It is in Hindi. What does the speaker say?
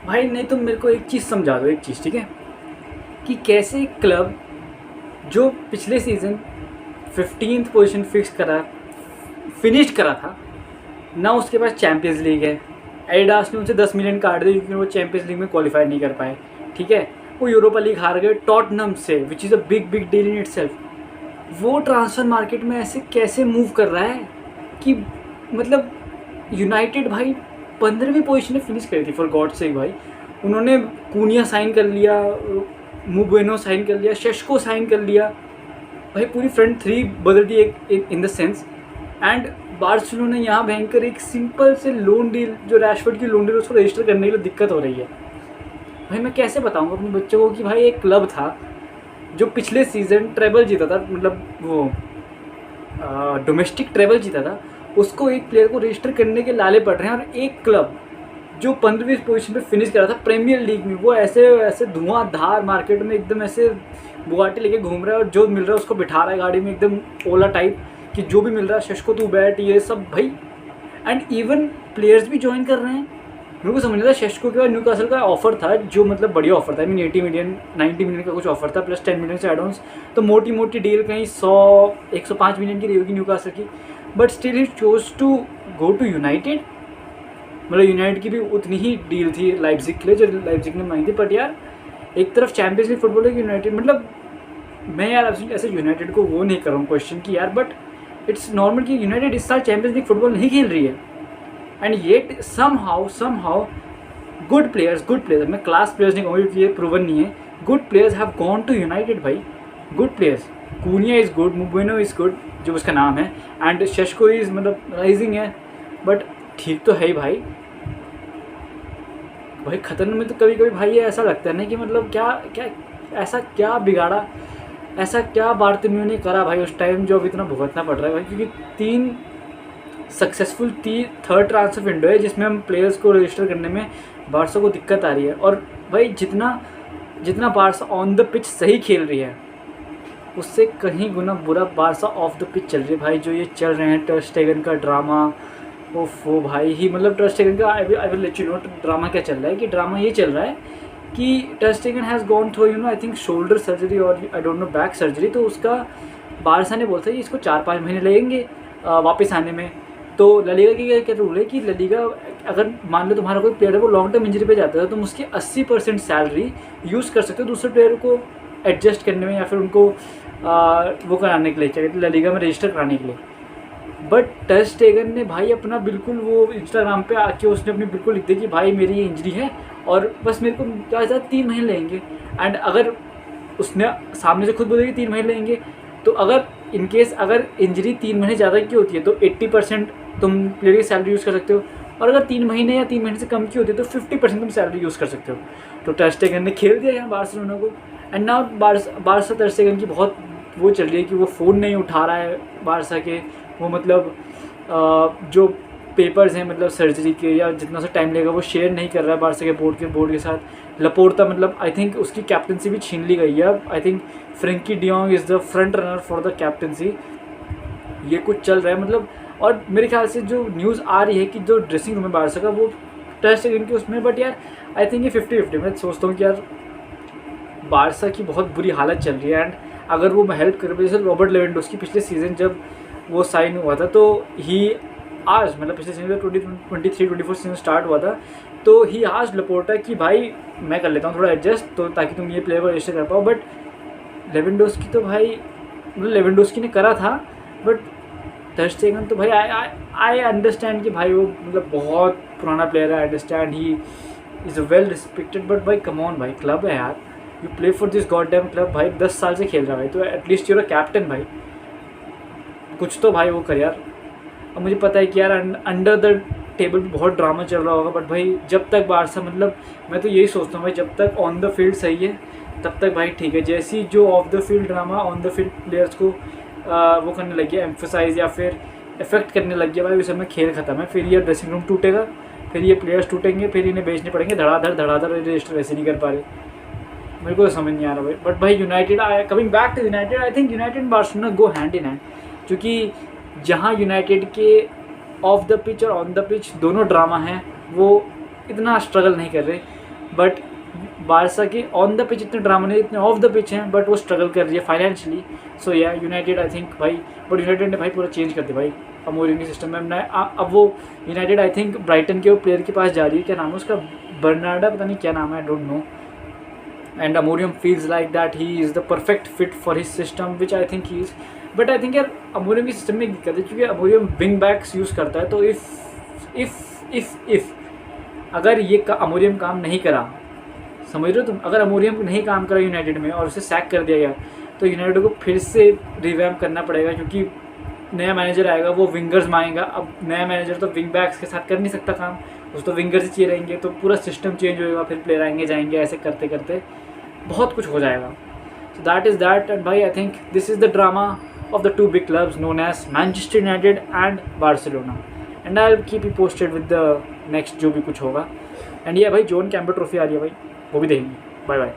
भाई नहीं, तुम मेरे को एक चीज़ समझा दो, एक चीज़, ठीक है, कि कैसे क्लब जो पिछले सीज़न 15th पोजीशन फिनिश करा था ना, उसके पास चैम्पियंस लीग है। एडिडास ने उनसे 10 मिलियन काट दिए क्योंकि वो चैम्पियंस लीग में क्वालिफाई नहीं कर पाए, ठीक है। वो यूरोपा लीग हार गए टॉटनहम से, which is a big big deal in itself. वो ट्रांसफर मार्केट में ऐसे कैसे मूव कर रहा है कि मतलब यूनाइटेड भाई 15वीं पोजीशन में फिनिश करी थी फॉर गॉड सेक भाई। उन्होंने कूनिया साइन कर लिया, मुबेनो साइन कर लिया, शेशको साइन कर लिया, भाई पूरी फ्रंट थ्री बदल दी एक in the sense. And Barcelona ने यहाँ भयंकर एक सिंपल से लोन डील, जो रैशफोर्ड की लोन डील, उसको रजिस्टर करने के लिए दिक्कत हो रही है। भाई मैं कैसे बताऊँगा अपने बच्चों को कि भाई एक क्लब था जो पिछले सीज़न ट्रेबल जीता था, मतलब वो डोमेस्टिक ट्रेबल जीता था, उसको एक प्लेयर को रजिस्टर करने के लाले पड़ रहे हैं। और एक क्लब जो 15वीं पोजीशन पे फिनिश करा था प्रीमियर लीग में, वो ऐसे ऐसे धुआंधार मार्केट में एकदम ऐसे बुगाटी लेके घूम रहा है, और जो मिल रहा है उसको बिठा रहा है गाड़ी में एकदम ओला टाइप, कि जो भी मिल रहा है शशको तू बैठ, ये सब भाई। एंड इवन प्लेयर्स भी ज्वाइन कर रहे हैं। मेरे को समझ नहीं था, शेशको के बाद न्यूकासल का ऑफर था जो मतलब बढ़िया ऑफर था, 80 मिलियन 90 मिलियन का कुछ ऑफर था, प्लस 10 मिलियन से एडवांस। तो मोटी मोटी डील कहीं 105 मिलियन की रही होगी न्यूकासल की, but still he chose to go to United. मतलब यूनाइटेड की भी उतनी ही डील थी लाइप्जिग के लिए जो लाइप्जिग ने मांगी थी। बट यार एक तरफ चैंपियंस लीग फुटबॉल है कि यूनाइटेड, मतलब मैं यार ऐसे यूनाइटेड को वो नहीं कर रहा हूँ क्वेश्चन की यार, बट इट्स नॉर्मल कि यूनाइटेड इस साल चैंपियंस लीग फुटबॉल नहीं खेल रही है। And yet somehow good players, मैं क्लास प्लेयर्स नहीं कहूँगी क्योंकि ये प्रूवन नहीं है, good players have gone to United भाई। Good players, Cunha is good, Mbeumo is good जो उसका नाम है, एंड शेशको इज़ मतलब राइजिंग है, बट ठीक तो है ही भाई। भाई खतरन में तो कभी कभी भाई ऐसा लगता है ना कि मतलब क्या क्या ऐसा क्या बिगाड़ा, ऐसा क्या बार्तिम्यू ने करा भाई उस टाइम जो अब इतना भुगतना पड़ रहा है भाई। क्योंकि 3 सक्सेसफुल थर्ड ट्रांसफर विंडो है जिसमें हम प्लेयर्स को रजिस्टर करने में बारसा को दिक्कत आ रही है। और भाई जितना बारसा ऑन द पिच सही खेल रही है, उससे कहीं गुना बुरा बारसा ऑफ द पिच चल रही है भाई। जो ये चल रहे हैं टर स्टेगन का ड्रामा, वो भाई ही मतलब टर स्टेगन का I will let you know drama क्या चल रहा है। कि ड्रामा ये चल रहा है कि Ter Stegen has gone through I think shoulder surgery और I don't know back surgery. तो उसका बारसा ने बोलता है कि इसको 4-5 महीने लगेंगे वापस आने में। तो ललीगा की क्या रूल है कि ललीगा अगर मान लो तुम्हारा कोई प्लेयर है वो लॉन्ग टर्म इंजरी पे जाता है, तो तुम उसकी 80% सैलरी यूज़ कर सकते हो दूसरे प्लेयर को एडजस्ट करने में या फिर उनको वो कराने के लिए, क्या कहते हैं, ललीगा में रजिस्टर कराने के लिए। बट टर स्टेगन ने भाई अपना बिल्कुल वो इंस्टाग्राम पे आके उसने अपनी बिल्कुल लिख दिया कि भाई मेरी ये इंजरी है और बस मेरे को क्या ज़्यादा 3 महीने लगेंगे। एंड अगर उसने सामने से खुद बोले कि 3 महीने लगेंगे, तो अगर इनकेस अगर इंजरी 3 महीने ज़्यादा की होती है तो 80% तुम प्लेयर की सैलरी यूज़ कर सकते हो, और अगर 3 महीने या 3 महीने से कम की होती है तो 50% तुम सैलरी यूज़ कर सकते हो। तो टर स्टेगन ने खेल दिया यहाँ बार्सिलोना को। एंड नाउ बारसा टर स्टेगन की बहुत वो चल रही है कि वो फ़ोन नहीं उठा रहा है बारसा के, वो मतलब जो पेपर्स हैं मतलब सर्जरी के या जितना सा टाइम लगेगा वो शेयर नहीं कर रहा है बारसा के बोर्ड के साथ। लपोर्ता मतलब आई थिंक उसकी कैप्टनसी भी छीन ली गई है अब। I think Frenkie de Jong is the front runner for the captaincy. ये कुछ चल रहा है मतलब। और मेरे ख्याल से जो न्यूज़ आ रही है कि जो ड्रेसिंग रूम है बारसा का वो टर स्टेगन के उसमें, बट यार आई थिंक ये 50-50। मैं सोचता हूँ कि यार बारसा की बहुत बुरी हालत चल रही है, एंड अगर वो हेल्प कर, जैसे रॉबर्ट लेवेंडोस्की पिछले सीज़न जब वो साइन हुआ था तो ही आज मतलब पिछले सीजन 2023-24 सीजन स्टार्ट हुआ था, तो ही आज लपोर्टा कि भाई मैं कर लेता हूँ थोड़ा एडजस्ट तो ताकि तुम ये प्लेयर को रजिस्टर कर पाओ। बट लेवेंडोस्की तो भाई मतलब लेवेंडोस्की ने करा था, बट टर स्टेगन तो भाई आई अंडरस्टैंड कि भाई वो मतलब बहुत पुराना प्लेयर है, I understand he is a well respected, but भाई कम ऑन भाई, क्लब है यार, you play for this god damn club भाई, 10 साल से खेल रहा है भाई, तो एटलीस्ट यूर अ कैप्टन भाई, कुछ तो भाई वो कर यार। अब मुझे पता है कि यार अंडर द टेबल बहुत ड्रामा चल रहा होगा, बट भाई जब तक बारसा मतलब मैं तो यही सोचता हूँ भाई जब तक ऑन द फील्ड सही है तब तक भाई ठीक है। जैसी जो of the field drama on the field players को वो करने लग गया एम्फोसाइज या फिर इफेक्ट करने लग गया भाई, उस समय खेल खत्म है। फिर ये ड्रेसिंग रूम टूटेगा, फिर ये प्लेयर्स टूटेंगे, फिर इन्हें बेचने पड़ेंगे धड़ाधड़ रजिस्टर वैसे नहीं कर पा रहे। मेरे को तो समझ नहीं आ रहा भाई। बट भाई United coming back to United, I think United and Barcelona go hand in hand, क्योंकि जहाँ यूनाइटेड के ऑफ द पिच और ऑन द पिच दोनों ड्रामा हैं वो इतना स्ट्रगल नहीं कर रहे। बट बारसा की ऑन द पिच इतने ड्रामा नहीं, इतने ऑफ द पिच हैं, बट वो स्ट्रगल कर रही है financially. So yeah United I think भाई, बट यूनाइटेड ने भाई पूरा चेंज कर दिया भाई अमोरियम के सिस्टम में. अब वो यूनाइटेड आई थिंक ब्राइटन के वो प्लेयर के पास जा रही है, क्या नाम है उसका, बर्नार्डा पता नहीं क्या नाम है, I don't know. And Amorim feels like that he is the perfect fit for his system which I think he is. But I think यार अमोरियम के सिस्टम में दिक्कत है क्योंकि अमोरियम विंग बैक्स यूज़ करता है. तो इफ़ अगर ये अमोरियम काम नहीं करा, समझ रहे हो तुम, अगर अमोरियम नहीं काम करा यूनाइटेड में और उसे सैक कर दिया गया तो यूनाइटेड को फिर से रिवैम्प करना पड़ेगा क्योंकि नया मैनेजर आएगा, वो विंगर्स मांगेगा. अब नया मैनेजर तो विंग बैक्स के साथ कर नहीं सकता काम, उस तो विंगर्स ही चाहिए रहेंगे, तो पूरा सिस्टम चेंज होएगा, फिर प्लेयर आएंगे जाएंगे, ऐसे करते करते बहुत कुछ हो जाएगा. So that is that. And भाई I think this is the drama of the two big clubs known as Manchester United and Barcelona. And I will keep you posted with the next जो भी कुछ होगा. एंड ये भाई जॉन कैम्बल ट्रॉफी आ रही है भाई, वो भी देखेंगे. Bye bye.